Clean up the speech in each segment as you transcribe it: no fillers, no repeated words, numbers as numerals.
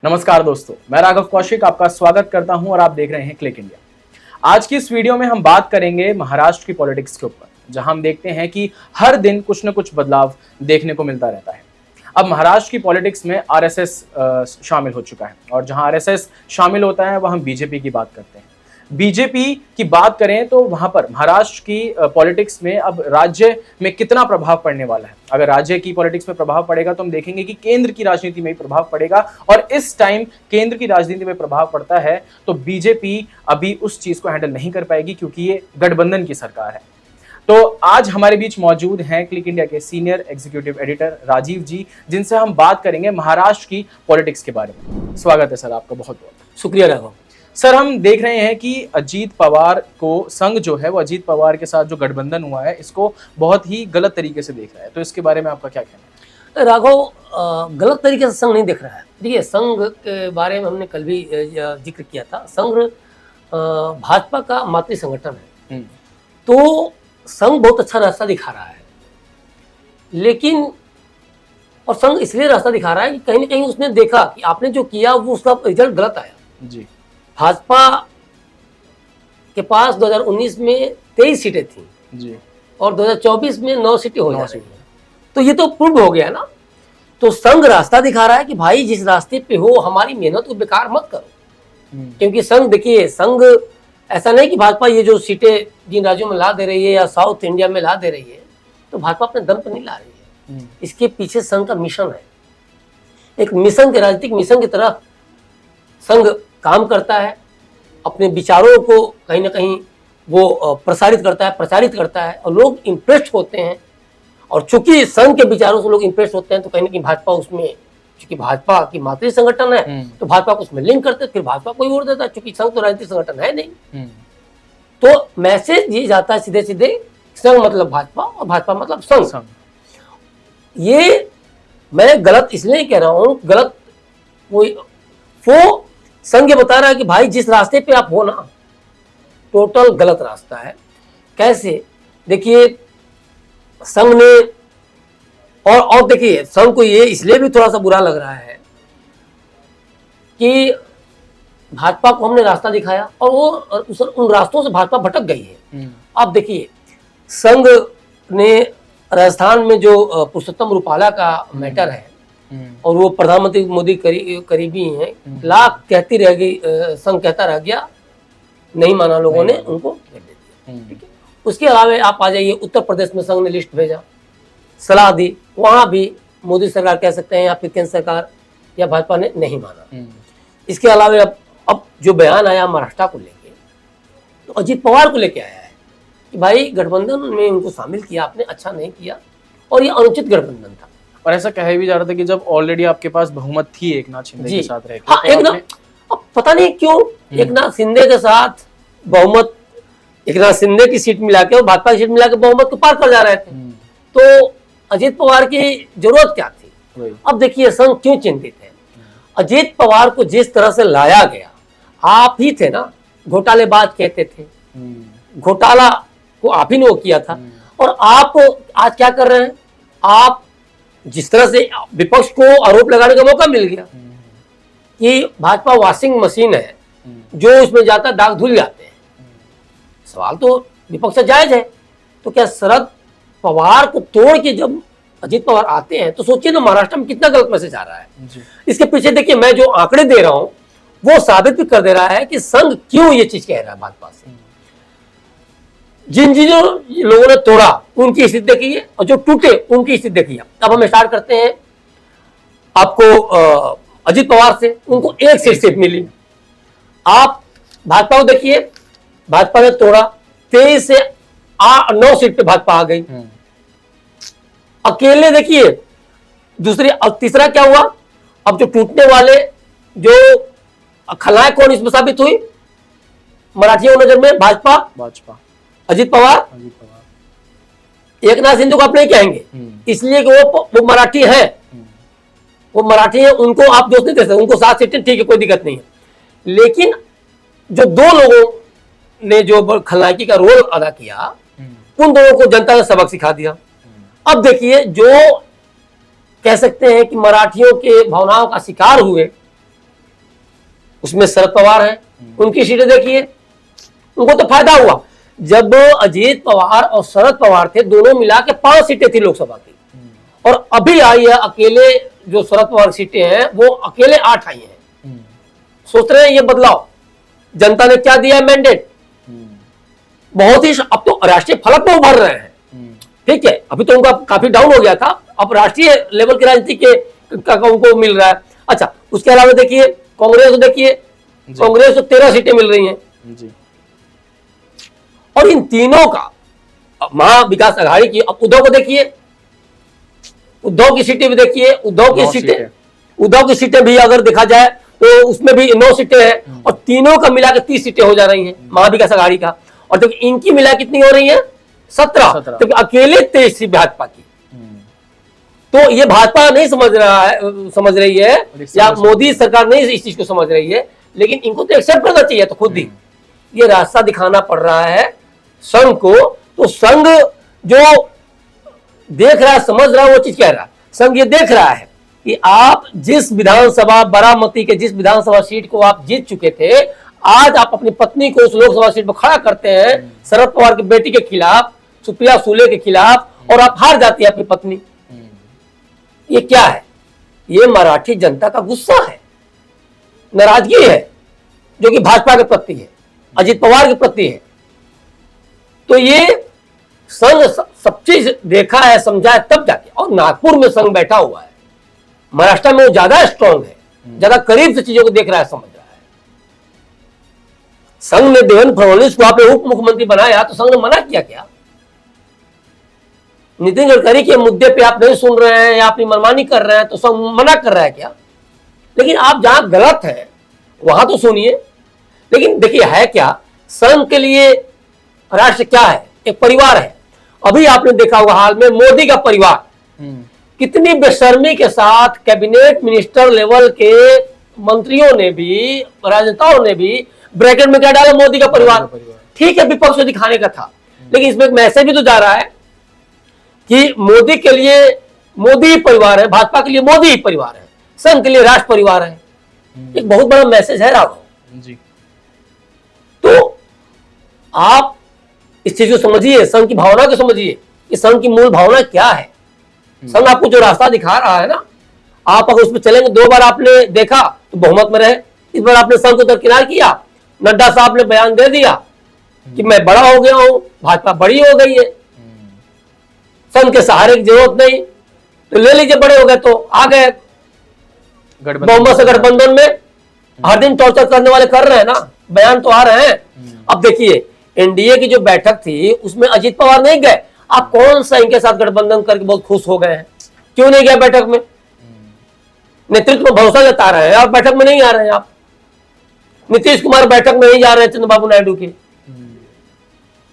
नमस्कार दोस्तों, मैं राघव कौशिक आपका स्वागत करता हूं और आप देख रहे हैं क्लिक इंडिया। आज की इस वीडियो में हम बात करेंगे महाराष्ट्र की पॉलिटिक्स के ऊपर, जहां हम देखते हैं कि हर दिन कुछ न कुछ बदलाव देखने को मिलता रहता है। अब महाराष्ट्र की पॉलिटिक्स में आरएसएस शामिल हो चुका है और जहां आरएसएस शामिल होता है वह हम बीजेपी की बात करते हैं। बीजेपी की बात करें तो वहां पर महाराष्ट्र की पॉलिटिक्स में अब राज्य में कितना प्रभाव पड़ने वाला है। अगर राज्य की पॉलिटिक्स में प्रभाव पड़ेगा तो हम देखेंगे कि केंद्र की राजनीति में भी प्रभाव पड़ेगा और इस टाइम केंद्र की राजनीति में प्रभाव पड़ता है तो बीजेपी अभी उस चीज को हैंडल नहीं कर पाएगी क्योंकि ये गठबंधन की सरकार है। तो आज हमारे बीच मौजूद हैं क्लिक इंडिया के सीनियर एग्जीक्यूटिव एडिटर राजीव जी, जिनसे हम बात करेंगे महाराष्ट्र की पॉलिटिक्स के बारे में। स्वागत है सर आपका, बहुत बहुत शुक्रिया राघव। सर, हम देख रहे हैं कि अजीत पवार को संघ जो है वो अजीत पवार के साथ जो गठबंधन हुआ है इसको बहुत ही गलत तरीके से देख रहा है, तो इसके बारे में आपका क्या कहना है? राघव, गलत तरीके से संघ नहीं देख रहा है। देखिए, संघ के बारे में हमने कल भी जिक्र किया था। संघ भाजपा का मातृ संगठन है, तो संघ बहुत अच्छा रास्ता दिखा रहा है, लेकिन और संघ इसलिए रास्ता दिखा रहा है कि कहीं ना कहीं उसने देखा कि आपने जो किया वो उसका रिजल्ट गलत आया। जी, भाजपा के पास 2019 में 23 सीटें थी जी, और 2024 में 9 सीटें हो जाती हैं, तो ये तो प्रूव हो गया ना। तो संघ रास्ता दिखा रहा है कि भाई जिस रास्ते पे हो हमारी मेहनत को बेकार मत करो। क्योंकि संघ, देखिए, संघ ऐसा नहीं कि भाजपा ये जो सीटें जिन राज्यों में ला दे रही है या साउथ इंडिया में ला दे रही है तो भाजपा अपने दम पर नहीं ला रही है। इसके पीछे संघ का मिशन है, एक मिशन के, राजनीतिक मिशन की तरह संघ काम करता है। अपने विचारों को कहीं ना कहीं वो प्रसारित करता है और लोग इम्प्रेस्ड होते हैं। और चूंकि संघ के विचारों से लोग इम्प्रेस्ड होते हैं तो कहीं ना कहीं भाजपा उसमें, चूंकि भाजपा की मातृ संगठन है तो भाजपा को उसमें लिंक करते, फिर भाजपा को ही वोट देता है, चूंकि संघ तो राजनीतिक संगठन है नहीं। तो मैसेज ये जाता है सीधे सीधे, संघ मतलब भाजपा और भाजपा मतलब संघ। ये मैं गलत इसलिए कह रहा हूँ, गलत वो संघ ये बता रहा है कि भाई जिस रास्ते पे आप हो ना, टोटल गलत रास्ता है। कैसे? देखिए, संघ ने और देखिए, संघ को ये इसलिए भी थोड़ा सा बुरा लग रहा है कि भाजपा को हमने रास्ता दिखाया और वो उन रास्तों से भाजपा भटक गई है। अब देखिए, संघ ने राजस्थान में जो पुरुषोत्तम रूपाला का मैटर है और वो प्रधानमंत्री मोदी करीबी हैं, लाख कहती रह गई, संघ कहता रह गया, नहीं माना लोगों ने, उनको दे दिया। ठीक है। उसके अलावा आप आ जाइए, उत्तर प्रदेश में संघ ने लिस्ट भेजा, सलाह दी, वहां भी मोदी सरकार कह सकते हैं या फिर केंद्र सरकार या भाजपा ने नहीं माना। इसके अलावा अब जो बयान आया महाराष्ट्र को लेके, तो अजीत पवार को लेके आया है कि भाई गठबंधन में उनको शामिल किया आपने, अच्छा नहीं किया और ये अनुचित गठबंधन था। और ऐसा कहा भी जा रहा था कि जब ऑलरेडी आपके पास बहुमत थी एक नाथ शिंदे के साथ रहकर, हाँ, अब पता नहीं क्यों एक नाथ शिंदे के साथ बहुमत, एक नाथ शिंदे की सीट मिला के और भाजपा की सीट मिला के बहुमत को पार कर जा रहे थे। तो अजीत पवार की जरूरत क्या थी? अब देखिए, संघ क्यों चिंतित है। अजीत पवार को जिस तरह से लाया गया, आप ही थे ना घोटालेबाज कहते थे, घोटाला को आप ही ने वो किया था। और आप आज क्या कर रहे हैं? आप जिस तरह से विपक्ष को आरोप लगाने का मौका मिल गया कि भाजपा वॉशिंग मशीन है, जो इसमें जाता दाग धुल जाते हैं। सवाल तो विपक्ष से जायज है, तो क्या शरद पवार को तोड़ के जब अजीत पवार आते हैं तो सोचिए ना महाराष्ट्र में कितना गलत मैसेज आ रहा है। इसके पीछे देखिए, मैं जो आंकड़े दे रहा हूं वो साबित भी कर दे रहा है कि संघ क्यों ये चीज कह रहा है भाजपा से। जिन लोगों ने तोड़ा उनकी स्थिति देखिए और जो टूटे उनकी स्थिति देखिए। अब हम स्टार्ट करते हैं आपको अजीत पवार से, उनको एक सीट मिली। आप भाजपा को देखिए, भाजपा ने तोड़ा, 23 से 9 सीट पे भाजपा आ गई। अकेले देखिए दूसरी, अब तीसरा क्या हुआ? अब जो टूटने वाले, जो खलनायक कौन इसमें साबित हुई मराठियों की नजर में? भाजपा, अजीत पवार। एक नाथ शिंदे को आप नहीं कहेंगे इसलिए कि वो मराठी है, वो मराठी है, उनको आप दोस्त नहीं दे सकते, उनको 7 सीटें ठीक है, कोई दिक्कत नहीं है। लेकिन जो दो लोगों ने जो खलनायकी का रोल अदा किया, उन दोनों को जनता ने सबक सिखा दिया। अब देखिए, जो कह सकते हैं कि मराठियों के भावनाओं का शिकार हुए उसमें शरद पवार हैं, उनकी सीटें देखिए, उनको तो फायदा हुआ। जब अजीत पवार और शरद पवार थे, दोनों मिला के 5 सीटें थी लोकसभा की, और अभी आई है अकेले जो शरद पवार सीटें हैं वो अकेले 8 आई हैं। सोच रहे हैं ये बदलाव, जनता ने क्या दिया मैंडेट, बहुत ही, अब तो राष्ट्रीय फलक में उभर रहे हैं। ठीक है, अभी तो उनका काफी डाउन हो गया था, अब राष्ट्रीय लेवल की राजनीति के उनको मिल रहा है। अच्छा, उसके अलावा देखिए कांग्रेस को देखिए, कांग्रेस को 13 सीटें मिल रही हैं जी। और इन तीनों का महा विकास अघाड़ी की, अब उद्धव को देखिए, उद्धव की सीटें भी देखिए, उद्धव की सीटें भी अगर देखा जाए तो उसमें भी 9 सीटें हैं, और तीनों का मिला के 30 सीटें हो जा रही हैं महा विकास अघाड़ी का। और जब इनकी मिला कितनी हो रही है 17, तो अकेले 23 भाजपा की। तो ये भाजपा नहीं समझ रही है या मोदी सरकार नहीं इस चीज को समझ रही है, लेकिन इनको तो एक्सेप्ट करना चाहिए। तो खुद ही ये रास्ता दिखाना पड़ रहा है संघ को। तो संघ जो देख रहा है, समझ रहा है, वो चीज कह रहा है। संघ ये देख रहा है कि आप जिस विधानसभा, बारामती के जिस विधानसभा सीट को आप जीत चुके थे, आज आप अपनी पत्नी को उस लोकसभा सीट पर खड़ा करते हैं शरद पवार की बेटी के खिलाफ, सुप्रिया सुले के खिलाफ, और आप हार जाती है अपनी पत्नी। ये क्या है? ये मराठी जनता का गुस्सा है, नाराजगी है, जो कि भाजपा के प्रति है, अजित पवार के प्रति है। तो ये संघ सब चीज देखा है, समझा है, तब जाके। और नागपुर में संघ बैठा हुआ है, महाराष्ट्र में वो ज्यादा स्ट्रांग है, ज्यादा करीब से चीजों को देख रहा है, समझ रहा है। संघ ने देवेंद्र फडणवीस को आपने उप मुख्यमंत्री बनाया, तो संघ ने मना किया क्या? नितिन गडकरी के मुद्दे पे आप नहीं सुन रहे हैं या अपनी मनमानी कर रहे हैं, तो संघ मना कर रहा है क्या? लेकिन आप जहां गलत है वहां तो सुनिए। लेकिन देखिए है क्या, संघ के लिए राष्ट्र क्या है? एक परिवार है। अभी आपने देखा होगा हाल में मोदी का परिवार कितनी बेशर्मी के साथ कैबिनेट मिनिस्टर लेवल के मंत्रियों ने भी, राजनेताओं ने भी ब्रैकेट में क्या डाला, मोदी का परिवार। ठीक है, विपक्ष को दिखाने का था, लेकिन इसमें एक मैसेज भी तो जा रहा है कि मोदी के लिए मोदी ही परिवार है, भाजपा के लिए मोदी ही परिवार है, संघ के लिए राष्ट्र परिवार है। एक बहुत बड़ा मैसेज है राघव जी। तो आप इस चीज को समझिए, संघ की भावना को समझिए कि संघ की मूल भावना क्या है। संघ आपको जो रास्ता दिखा रहा है ना, आप अगर उसमें चलेंगे, 2 बार आपने देखा तो बहुमत में रहे, इस बार आपने संघ को दरकिनार किया। नड्डा साहब ने बयान दे दिया कि मैं बड़ा हो गया हूं, भाजपा बड़ी हो गई है, संघ के सहारे की जरूरत नहीं, तो ले लीजिए, बड़े हो गए तो आ गए बहुमत से गठबंधन में। हर दिन टॉर्चर करने वाले कर रहे हैं ना, बयान तो आ रहे हैं। अब देखिए एनडीए की जो बैठक थी उसमें अजित पवार नहीं गए, आप कौन सा इनके साथ गठबंधन करके बहुत खुश हो गए हैं? क्यों नहीं गए बैठक में? नेतृत्व में भरोसा जता रहे हैं और बैठक में नहीं आ रहे हैं आप। नीतीश कुमार बैठक में नहीं जा रहे हैं चंद्रबाबू नायडू की।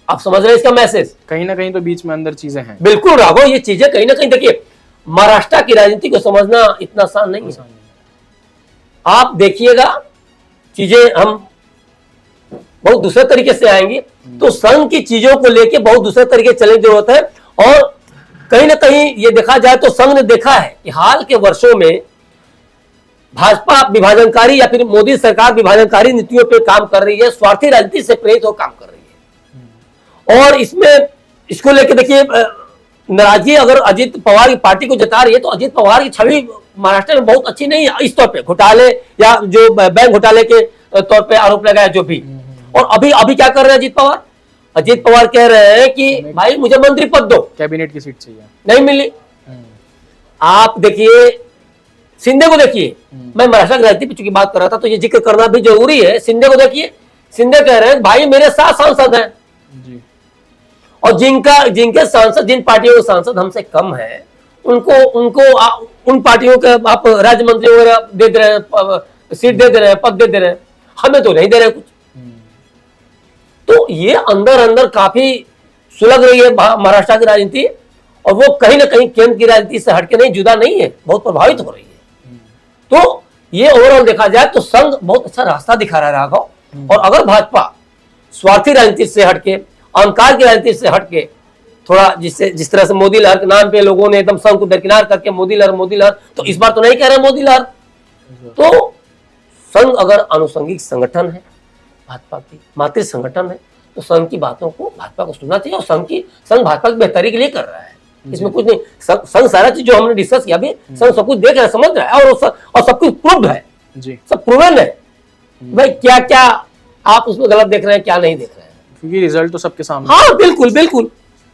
आप समझ रहे हैं इसका मैसेज? कहीं ना कहीं तो बीच में अंदर चीजें हैं। बिल्कुल राघव, ये चीजें कहीं ना कहीं, देखिए महाराष्ट्र की राजनीति को समझना इतना आसान नहीं है। आप देखिएगा चीजें हम बहुत दूसरे तरीके से आएंगी, तो संघ की चीजों को लेके बहुत दूसरे तरीके चलने की जरूरत है। और कहीं ना कहीं ये देखा जाए तो संघ ने देखा है कि हाल के वर्षों में भाजपा विभाजनकारी या फिर मोदी सरकार विभाजनकारी नीतियों पे काम कर रही है, स्वार्थी राजनीति से प्रेरित होकर काम कर रही है। और इसमें इसको लेके देखिए नाराजगी अगर अजित पवार की पार्टी को जता रही है, तो अजित पवार की छवि महाराष्ट्र में बहुत अच्छी नहीं है इस तौर पे, घोटाले या जो बैंक घोटाले के तौर पे आरोप लगाया जो भी। और अभी क्या कर रहे हैं अजित पवार? अजित पवार कह रहे हैं कि भाई मुझे मंत्री पद दो, कैबिनेट की सीट चाहिए, नहीं मिली। आप देखिए शिंदे को देखिए, मैं महाराष्ट्र की राजनीति पे चूंकि बात कर रहा था तो ये जिक्र करना भी जरूरी है। शिंदे को देखिए, शिंदे कह रहे हैं भाई मेरे 7 सांसद हैं जी। और जिनके सांसद, जिन पार्टियों के सांसद हमसे कम है, उनको उन पार्टियों के आप राज्य मंत्री वगैरह दे दे रहे हैं, सीट दे दे रहे हैं, पद दे रहे हैं, हमें तो नहीं दे रहे कुछ। तो ये अंदर अंदर काफी सुलग रही है महाराष्ट्र की राजनीति, और वो कहीं ना कहीं केंद्र की राजनीति से हटके नहीं, जुदा नहीं है, बहुत प्रभावित हो रही है। तो ये ओवरऑल देखा जाए तो संघ बहुत अच्छा रास्ता दिखा रहा है राघव। और अगर भाजपा स्वार्थी राजनीति से हटके, अहंकार की राजनीति से हटके, थोड़ा जिस तरह से मोदी लहर के नाम पे लोगों ने एकदम संघ को दरकिनार करके मोदी लहर, तो इस बार तो नहीं कह रहे मोदी लहर, तो संघ अगर आनुषंगिक संगठन है भाजपा की, मातृ संगठन है, तो संघ की बातों को भाजपा को सुनना चाहिए। और संघ भाजपा की बेहतरी के लिए कर रहा है, इसमें कुछ नहीं। संघ सारा चीज जो हमने डिस्कस किया अभी, संघ सब कुछ देख रहा है, समझ रहा है, और सब कुछ प्रूव्ड है जी, सब प्रूवन है। भाई क्या क्या आप उसमें गलत देख रहे हैं, क्या नहीं देख रहे हैं, क्योंकि रिजल्ट तो सबके सामने। हाँ बिल्कुल बिल्कुल।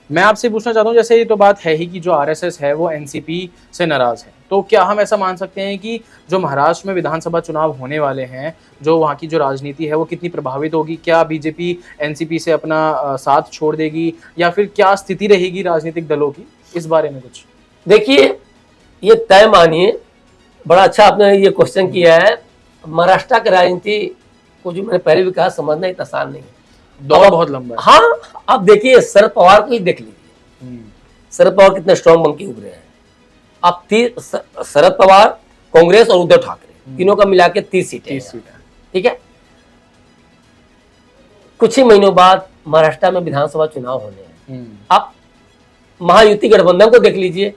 मैं आपसे पूछना चाहता हूँ, जैसे ये तो बात है ही कि जो आरएसएस है वो एनसीपी से नाराज है, तो क्या हम ऐसा मान सकते हैं कि जो महाराष्ट्र में विधानसभा चुनाव होने वाले हैं, जो वहाँ की जो राजनीति है वो कितनी प्रभावित होगी? क्या बीजेपी एनसीपी से अपना साथ छोड़ देगी, या फिर क्या स्थिति रहेगी राजनीतिक दलों की, इस बारे में कुछ? देखिए, ये तय मानिए, बड़ा अच्छा आपने ये क्वेश्चन किया है। महाराष्ट्र की राजनीति को जो मैंने पहले भी कहा, समझना इतना आसान नहीं है, दौर बहुत लंबा है। हाँ, अब देखिए शरद पवार को ही देख लीजिए, शरद पवार कितने स्ट्रॉन्ग बन के उभरे हैं। अब शरद पवार, कांग्रेस और उद्धव ठाकरे तीनों का मिला के 30 सीटें, ठीक है। कुछ ही महीनों बाद महाराष्ट्र में विधानसभा चुनाव होने हैं। आप महायुति गठबंधन को देख लीजिए,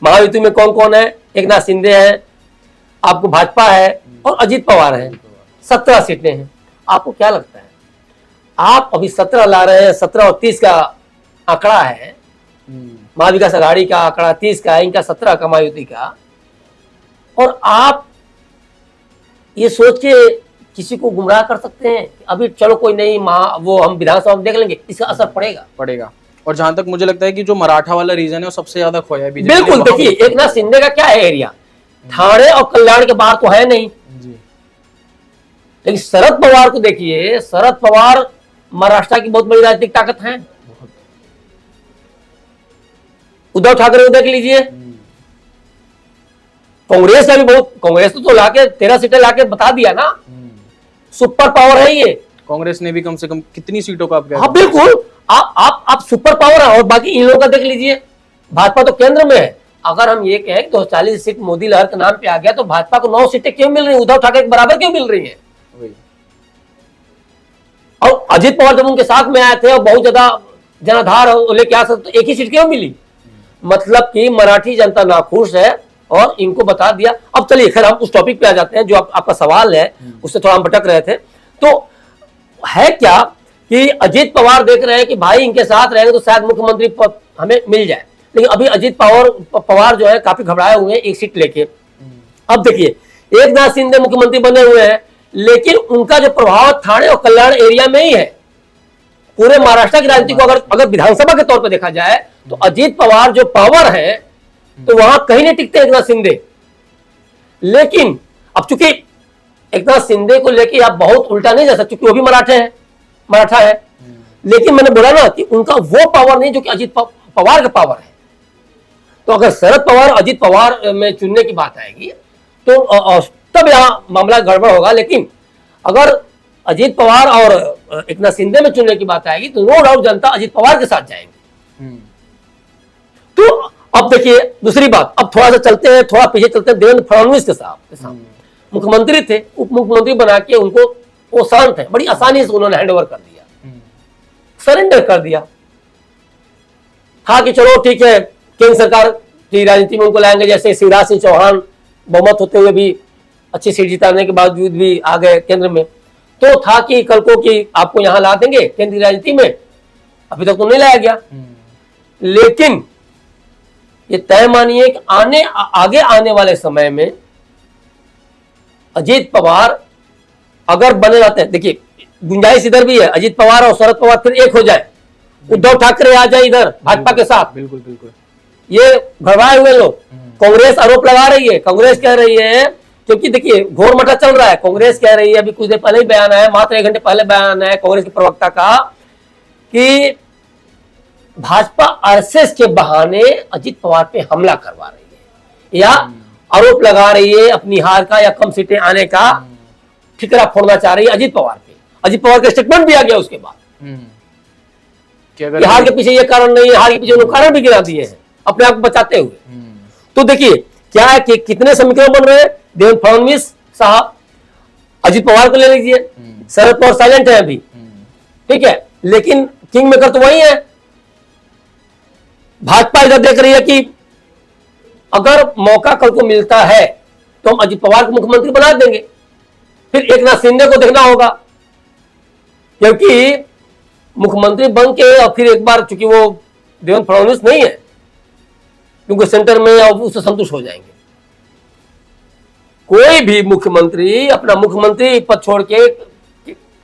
महायुति में कौन कौन है? एकनाथ शिंदे है, आपको भाजपा है और अजित पवार है, 17 सीटें हैं। आपको क्या लगता है, आप अभी 17 ला रहे हैं, 17 और 30 का आंकड़ा है, महाविकास आघाड़ी का आंकड़ा 30 का है, इनका 17 का महायुति का, और आप ये सोच के किसी को गुमराह कर सकते हैं अभी चलो कोई नहीं, वो हम विधानसभा में देख लेंगे, इसका असर पड़ेगा। और जहां तक मुझे लगता है कि जो मराठा वाला रीजन है वो सबसे ज्यादा खोया है बीजेपी। बिल्कुल, देखिए एकनाथ शिंदे का क्या है एरिया, ठाणे और कल्याण के बाहर तो है नहीं जी। लेकिन शरद पवार को देखिए, शरद पवार महाराष्ट्र की बहुत बड़ी राजनीतिक ताकत है। उद्धव ठाकरे को देख लीजिए, कांग्रेस का भी बहुत, कांग्रेस तो लाके 13 सीटें लाके बता दिया ना, सुपर पावर है ये। कांग्रेस ने भी कम से कम कितनी सीटों का? हाँ बिल्कुल, आप सुपर पावर है। और बाकी इन लोगों का देख लीजिए, भाजपा तो केंद्र में है। अगर हम ये कहें तो 40 सीट मोदी लहर के नाम पे आ गया, तो भाजपा को 9 सीटें क्यों मिल रही है, उद्धव ठाकरे के बराबर क्यों मिल रही है? और अजित पवार जब उनके साथ में आए थे और बहुत ज्यादा जनाधार लेके आ सकते, तो एक ही सीट क्यों मिली? मतलब कि मराठी जनता नाखुश है और इनको बता दिया। अब चलिए खैर हम उस टॉपिक पे आ जाते हैं जो आपका सवाल है, उससे थोड़ा हम भटक रहे थे। तो है क्या कि अजित पवार देख रहे हैं कि भाई इनके साथ रहेंगे तो शायद मुख्यमंत्री पद हमें मिल जाए, लेकिन अभी अजित पवार जो है काफी घबराए हुए हैं एक सीट लेके। अब देखिए, एकनाथ शिंदे मुख्यमंत्री बने हुए हैं, लेकिन उनका जो प्रभाव ठाणे और कल्याण एरिया में ही है। पूरे महाराष्ट्र की राजनीति को अगर विधानसभा के तौर पर देखा जाए तो अजित पवार जो पावर है तो वहां कहीं नहीं टिकते एकनाथ शिंदे। लेकिन अब चूंकि एकनाथ शिंदे को लेके आप बहुत उल्टा नहीं जा सकते, क्योंकि वो भी मराठा है। लेकिन मैंने बोला ना कि उनका वो पावर नहीं जो कि अजित पवार का पावर है। तो अगर शरद पवार अजित पवार में चुनने की बात आएगी तो तब यहां मामला गड़बड़ होगा। लेकिन अगर अजित पवार और एकनाथ शिंदे में चुनने की बात आएगी तो नो डाउट जनता अजित पवार के साथ जाएंगे। तो अब देखिए दूसरी बात, अब थोड़ा सा चलते हैं, थोड़ा पीछे चलते हैं देवेंद्र फडणवीस के साथ मुख्यमंत्री थे, उप मुख्यमंत्री बना के उनको वो शांत है, बड़ी आसानी से उन्होंने हैंड ओवर कर दिया, सरेंडर कर दिया। हाँ कि चलो ठीक है, केंद्र सरकार की राजनीति में उनको लाएंगे, जैसे शिवराज सिंह चौहान बहुमत होते हुए भी अच्छी सीट जिताने के बावजूद भी आ गए केंद्र में। तो था कि कल को कि आपको यहां ला देंगे केंद्र की राजनीति में, अभी तक तो नहीं लाया गया। लेकिन ये तय मानिए कि आगे आने वाले समय में अजित पवार अगर बने रहते हैं, देखिए गुंजाइश इधर भी है, अजित पवार और शरद पवार फिर एक हो जाए, उद्धव ठाकरे आ जाए इधर भाजपा के साथ। बिल्कुल बिल्कुल, ये घबराए हुए लोग, कांग्रेस आरोप लगा रही है, कांग्रेस कह रही है, क्योंकि देखिए घोर मटा चल रहा है। कांग्रेस कह रही है, अभी कुछ देर पहले ही बयान आया, मात्र 1 घंटे पहले बयान आया कांग्रेस के प्रवक्ता का, कि भाजपा आरएसएस के बहाने अजित पवार पे हमला करवा रही है या आरोप लगा रही है अपनी हार का या कम सीटें आने का ठिकरा फोड़ना चाह रही है अजित पवार पे। अजित पवार का स्टेटमेंट भी आ गया उसके बाद कि हार के पीछे ये कारण नहीं है, हार के पीछे उन्होंने कारण भी गिरा दिए हैं अपने आप को बचाते हुए। तो देखिए क्या है कि कितने समीकरण बन रहे हैं। देवेंद्र फडणवीस साहब, अजित पवार को ले लीजिए, शरद पवार साइलेंट है अभी, ठीक है, लेकिन किंग मेकर तो वही है। भाजपा इधर देख रही है कि अगर मौका कल को मिलता है तो हम अजित पवार को मुख्यमंत्री बना देंगे। फिर एक नाथ शिंदे को देखना होगा, क्योंकि मुख्यमंत्री बन के और फिर एक बार, चूंकि वो देवेंद्र फडणवीस नहीं है, क्योंकि सेंटर में अब उससे संतुष्ट हो जाएंगे। कोई भी मुख्यमंत्री अपना मुख्यमंत्री पद छोड़ के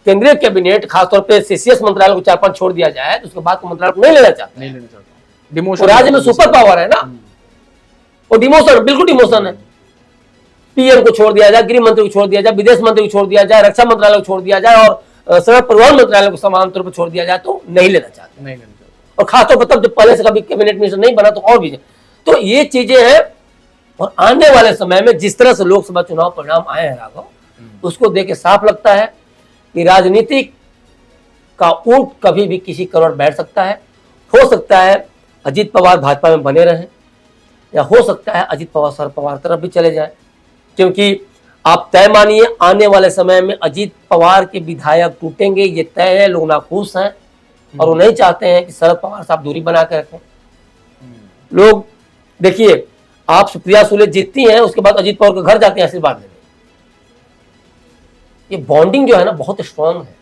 केंद्रीय कैबिनेट, खासतौर पे सीसीएस मंत्रालय को 4-5 छोड़ दिया जाए तो उसके बाद को मंत्रालय को नहीं लेना चाहता। डिमोशन राज्य में सुपर पावर है ना, और डिमोशन, बिल्कुल डिमोशन है। पीएम को छोड़ दिया जाए, गृह मंत्री को छोड़ दिया जाए, विदेश मंत्री को छोड़ दिया जाए, रक्षा मंत्रालय को छोड़ दिया जाए और सड़क परिवहन मंत्रालय को समान तौर पर छोड़ दिया जाए तो नहीं लेना चाहते। और खासतौर पर तब जब पहले से कभी कैबिनेट मिनिस्टर नहीं बना तो और भी। तो ये चीजें हैं, और आने वाले समय में जिस तरह से लोकसभा चुनाव परिणाम आए हैं राघव, उसको देख के साफ लगता है कि राजनीति का ऊंट कभी भी किसी करोड़ बैठ सकता है। हो सकता है अजीत पवार भाजपा में बने रहें, या हो सकता है अजीत पवार शरद पवार तरफ भी चले जाए, क्योंकि आप तय मानिए आने वाले समय में अजीत पवार के विधायक टूटेंगे, ये तय है। लोग नाखुश हैं और वो नहीं चाहते हैं कि शरद पवार साहब दूरी बना के रखें। लोग देखिए, आप सुप्रिया सुले जीतती हैं, उसके बाद अजीत पवार के घर जाते हैं आशीर्वाद लेने। ये बॉन्डिंग जो है ना बहुत स्ट्रांग है,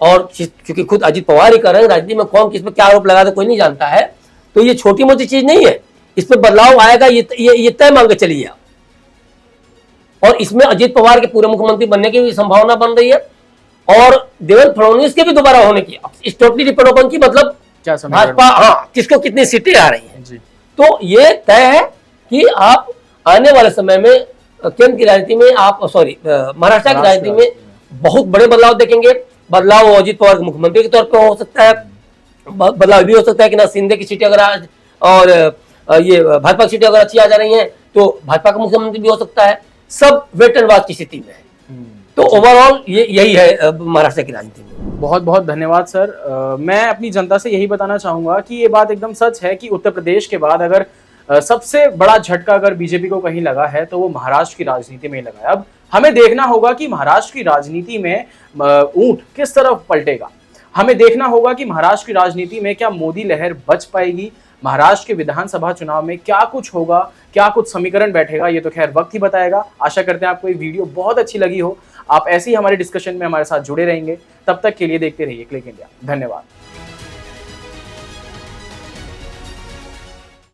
और क्योंकि खुद अजीत पवार ही कर रहे हैं, राजनीति में कौन किस पे क्या आरोप लगा दे कोई नहीं जानता है, तो ये छोटी मोटी चीज नहीं है। इस पे बदलाव आएगा, ये तय मान के चलिए आप। और इसमें अजीत पवार के पूरे मुख्यमंत्री बनने की भी संभावना बन रही है, और देवेंद्र फडणवीस के भी दोबारा होने की। इस टोटली डिपेंड ओपन की, मतलब भाजपा किसको कितनी सीटें आ रही हैं। तो ये तय है कि आप आने वाले समय में केंद्र की राजनीति में, आप महाराष्ट्र की राजनीति में बहुत बड़े बदलाव देखेंगे। बदलाव अजीत पवार के मुख्यमंत्री के तौर पर हो सकता है, बदलाव भी हो सकता है कि ना शिंदे की सीटें अगर आज, और ये भाजपा की सीटें अगर अच्छी आ जा रही हैं तो भाजपा का मुख्यमंत्री भी हो सकता है। सब वेट एंड वॉच की स्थिति में है। तो ओवरऑल यही है महाराष्ट्र की राजनीति में। बहुत बहुत धन्यवाद सर। मैं अपनी जनता से यही बताना चाहूंगा कि ये बात एकदम सच है कि उत्तर प्रदेश के बाद अगर सबसे बड़ा झटका अगर बीजेपी को कहीं लगा है तो वो महाराष्ट्र की राजनीति में ही लगा है। अब हमें देखना होगा कि महाराष्ट्र की राजनीति में ऊंट किस तरफ पलटेगा। हमें देखना होगा कि महाराष्ट्र की राजनीति में क्या मोदी लहर बच पाएगी, महाराष्ट्र के विधानसभा चुनाव में क्या कुछ होगा, क्या कुछ समीकरण बैठेगा, ये तो खैर वक्त ही बताएगा। आशा करते हैं आपको ये वीडियो बहुत अच्छी लगी हो। आप ऐसे ही हमारे डिस्कशन में हमारे साथ जुड़े रहेंगे। तब तक के लिए देखते रहिए क्लिक इंडिया। धन्यवाद।